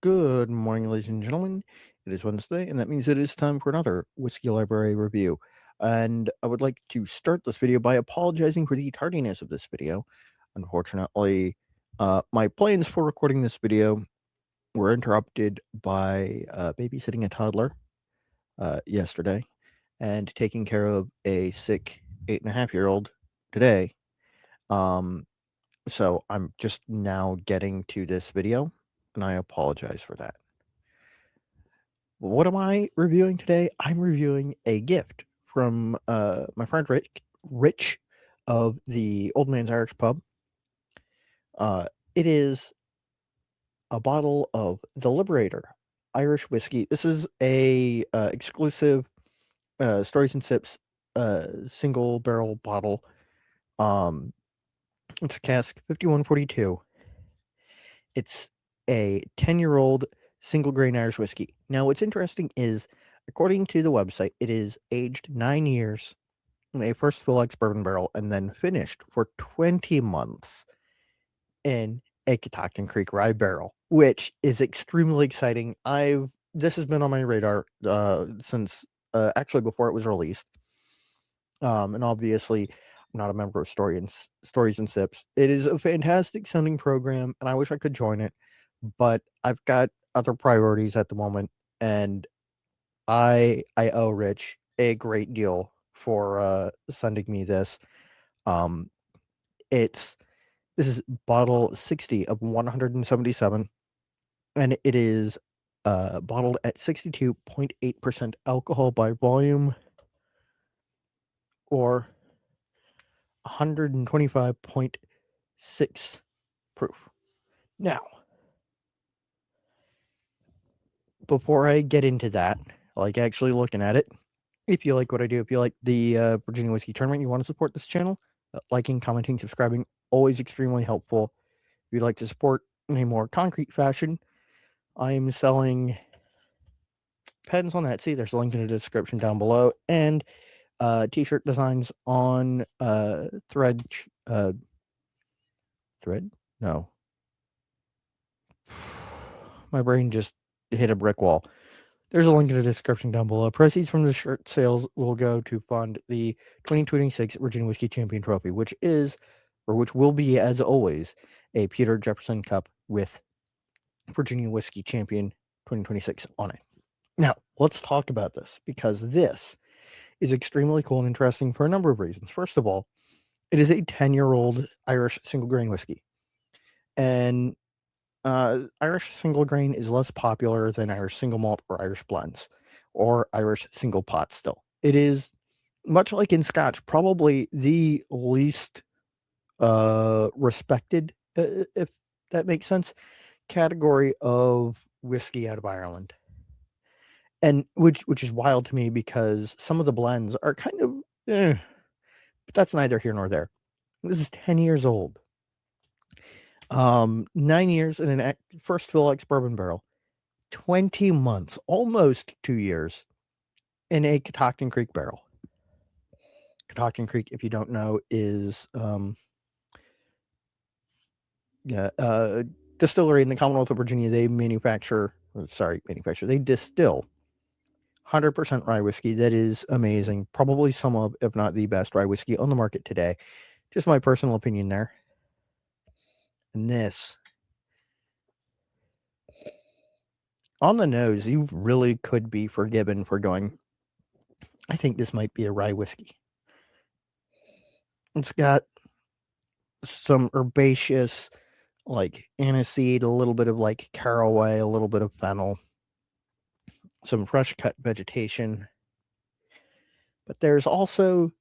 Good morning, ladies and gentlemen. It is Wednesday, and that means it is time for another Whiskey Library review. And I would like to start this video by apologizing for the tardiness of this video. Unfortunately, my plans for recording this video were interrupted by babysitting a toddler yesterday and taking care of a sick 8.5-year-old today. Um, so I'm just now getting to this video, and I apologize for that. What am I reviewing today? I'm reviewing a gift from my friend Rich of the Old Man's Irish Pub. It is a bottle of the Liberator Irish whiskey. This is a exclusive Stories and Sips single barrel bottle. Um, it's a cask 5142. It's a 10-year-old single grain Irish whiskey. Now, what's interesting is, according to the website, it is aged 9 years in a first fill bourbon barrel and then finished for 20 months in a Catoctin Creek rye barrel, which is extremely exciting. This has been on my radar since actually before it was released. And obviously, I'm not a member of Stories and Sips. It is a fantastic sounding program, and I wish I could join it, but I've got other priorities at the moment, and I owe Rich a great deal for sending me this. Um, this is bottle 60 of 177, and it is bottled at 62.8% alcohol by volume, or 125.6 proof. Now, before I get into that, like actually looking at it, if you like what I do, if you like the Virginia Whiskey Tournament, you want to support this channel, liking, commenting, subscribing, always extremely helpful. If you'd like to support in a more concrete fashion, I am selling pens on Etsy. There's a link in the description down below, and t-shirt designs on thread. Thread? No, my brain just hit a brick wall. There's a link in the description down below. Proceeds from the shirt sales will go to fund the 2026 Virginia Whiskey Champion Trophy, which will be, as always, a Peter Jefferson Cup with Virginia Whiskey Champion 2026 on it. Now, let's talk about this, because this is extremely cool and interesting for a number of reasons. First of all, it is a 10-year-old Irish single grain whiskey. And Irish single grain is less popular than Irish single malt or Irish blends or Irish single pot still. It is, much like in Scotch, probably the least respected, if that makes sense, category of whiskey out of Ireland. And which is wild to me, because some of the blends are kind of but that's neither here nor there. This is 10 years old. 9 years in an first fill bourbon barrel. 20 months, almost 2 years, in a Catoctin Creek barrel. Catoctin Creek, if you don't know, is distillery in the Commonwealth of Virginia. They they distill 100% rye whiskey that is amazing. Probably some of, if not the best rye whiskey on the market today. Just my personal opinion there. And this, on the nose, you really could be forgiven for going, I think this might be a rye whiskey. It's got some herbaceous, like aniseed, a little bit of like caraway, a little bit of fennel, some fresh cut vegetation. But there's also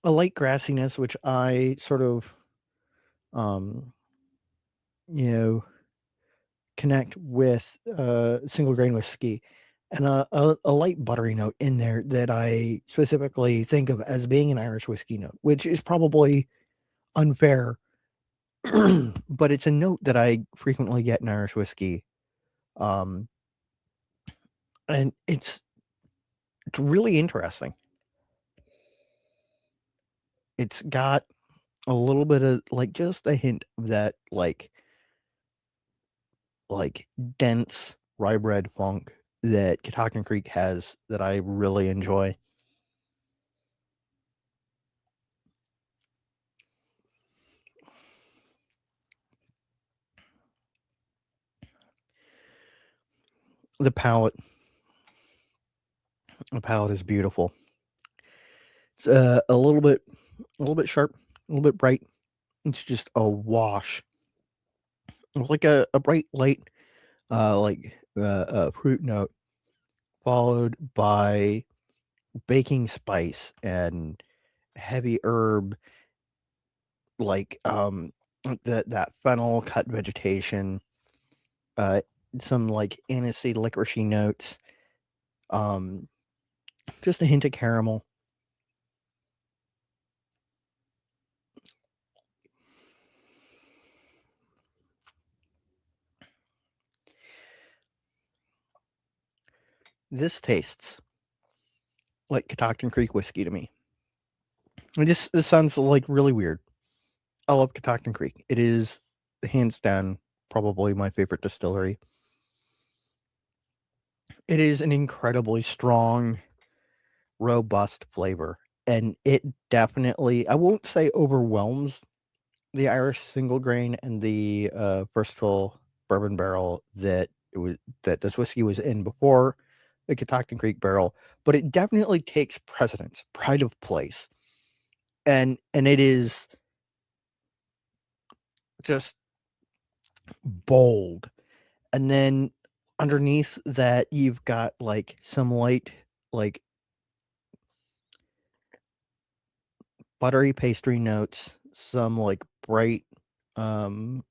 a light grassiness, which I sort of, um, connect with single grain whiskey, and a light buttery note in there that I specifically think of as being an Irish whiskey note, which is probably unfair, but it's a note that I frequently get in Irish whiskey. And it's really interesting. It's got a little bit of, like, just a hint of that, like, like dense rye bread funk that Catoctin Creek has that I really enjoy. The palate, the palate is beautiful. It's a little bit sharp, a little bit bright. It's just a wash, like a bright light, fruit note, followed by baking spice and heavy herb, like that fennel cut vegetation, uh, some like aniseed licoricey notes, um, just a hint of caramel. This tastes like Catoctin Creek whiskey to me. This sounds like really weird. I love Catoctin Creek. It is hands down probably my favorite distillery. It is an incredibly strong, robust flavor, and it definitely, I won't say overwhelms the Irish single grain and the first fill bourbon barrel that this whiskey was in before the Catoctin Creek barrel, but it definitely takes precedence, pride of place, and it is just bold. And then underneath that, you've got like some light, like buttery pastry notes, some like bright, um,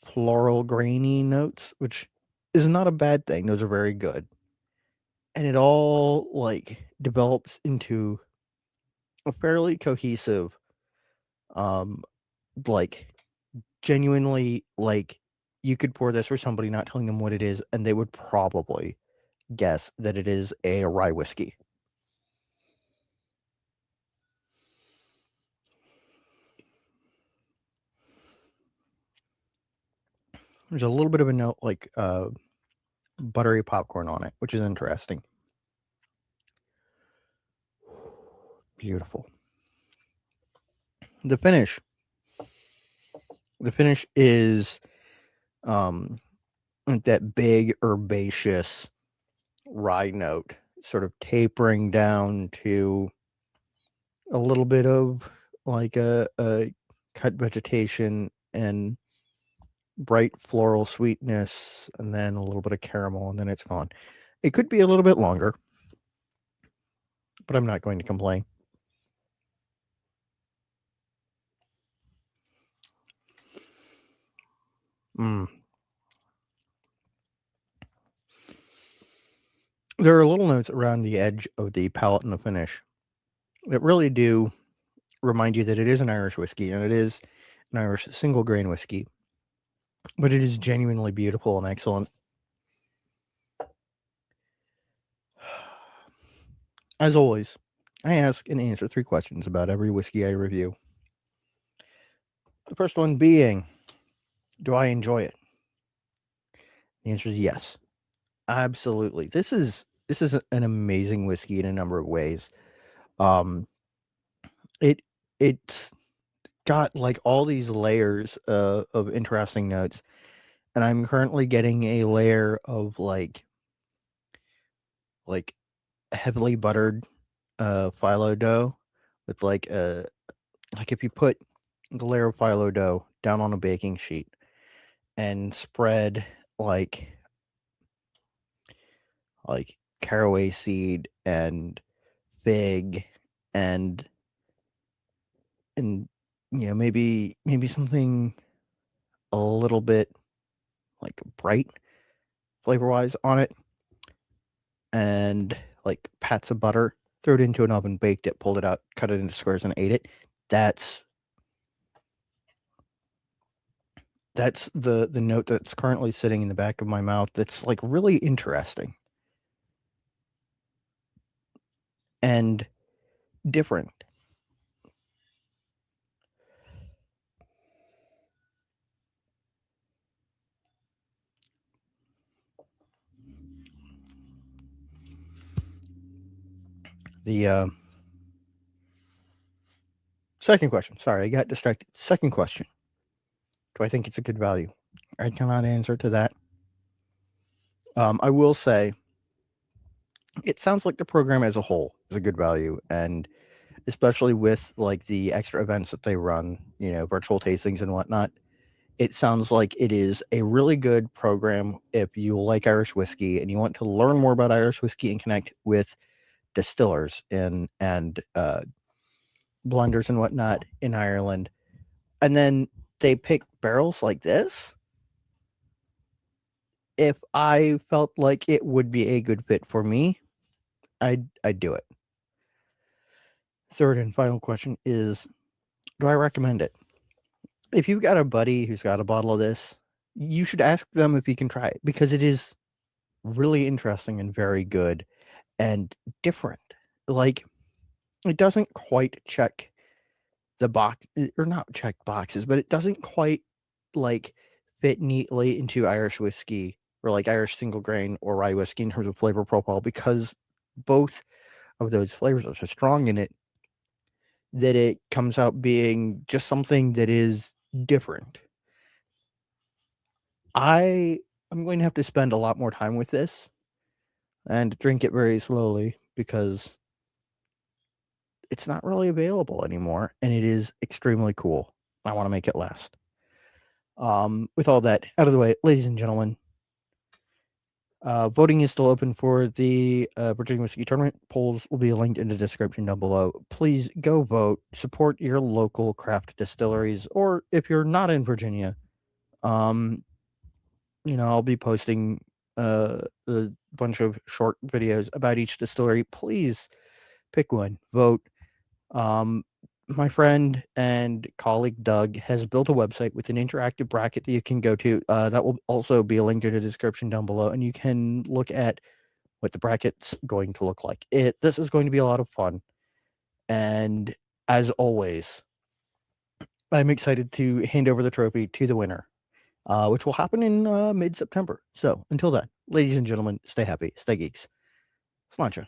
floral grainy notes, which is not a bad thing. Those are very good. And it all like develops into a fairly cohesive, um, like genuinely like you could pour this for somebody not telling them what it is, and they would probably guess that it is a rye whiskey. There's a little bit of a note like buttery popcorn on it, which is interesting. Beautiful. The finish. The finish is um that big herbaceous rye note, sort of tapering down to a little bit of like a cut vegetation and bright floral sweetness, and then a little bit of caramel, and then it's gone. It could be a little bit longer, but I'm not going to complain. Mm. There are little notes around the edge of the palate and the finish that really do remind you that it is an Irish whiskey and it is an Irish single grain whiskey, but it is genuinely beautiful and excellent. As always, I ask and answer 3 questions about every whiskey I review. The first one being, do I enjoy it? The answer is yes. Absolutely. This is an amazing whiskey in a number of ways. Um, it it's got, like, all these layers, of interesting notes, and I'm currently getting a layer of, like, heavily buttered, phyllo dough with, like, if you put the layer of phyllo dough down on a baking sheet and spread, like caraway seed and fig and and, maybe something a little bit, like, bright flavor-wise on it, and, like, pats of butter, throw it into an oven, baked it, pulled it out, cut it into squares, and ate it. That's that's the note that's currently sitting in the back of my mouth that's, like, really interesting and different. The second question. Sorry, I got distracted. Second question. Do I think it's a good value? I cannot answer to that. I will say it sounds like the program as a whole is a good value, and especially with like the extra events that they run, virtual tastings and whatnot. It sounds like it is a really good program if you like Irish whiskey and you want to learn more about Irish whiskey and connect with distillers and blenders and whatnot in Ireland. And then they pick barrels like this. If I felt like it would be a good fit for me, I'd do it. Third and final question is, do I recommend it? If you've got a buddy who's got a bottle of this, you should ask them if you can try it, because it is really interesting and very good and different. Like, it doesn't quite check the box, or not check boxes, but it doesn't quite like fit neatly into Irish whiskey or like Irish single grain or rye whiskey in terms of flavor profile, because both of those flavors are so strong in it that it comes out being just something that is different. I am going to have to spend a lot more time with this and drink it very slowly, because it's not really available anymore, and it is extremely cool. I want to make it last. With all that out of the way, ladies and gentlemen, voting is still open for the Virginia Whiskey Tournament. Polls will be linked in the description down below. Please go vote. Support your local craft distilleries, or if you're not in Virginia, I'll be posting a bunch of short videos about each distillery. Please pick one, vote. My friend and colleague Doug has built a website with an interactive bracket that you can go to. That will also be linked in the description down below, and you can look at what the bracket's going to look like. This is going to be a lot of fun, and as always, I'm excited to hand over the trophy to the winner, which will happen in mid-September. So until then, ladies and gentlemen, stay happy, stay geeks. Sláinte.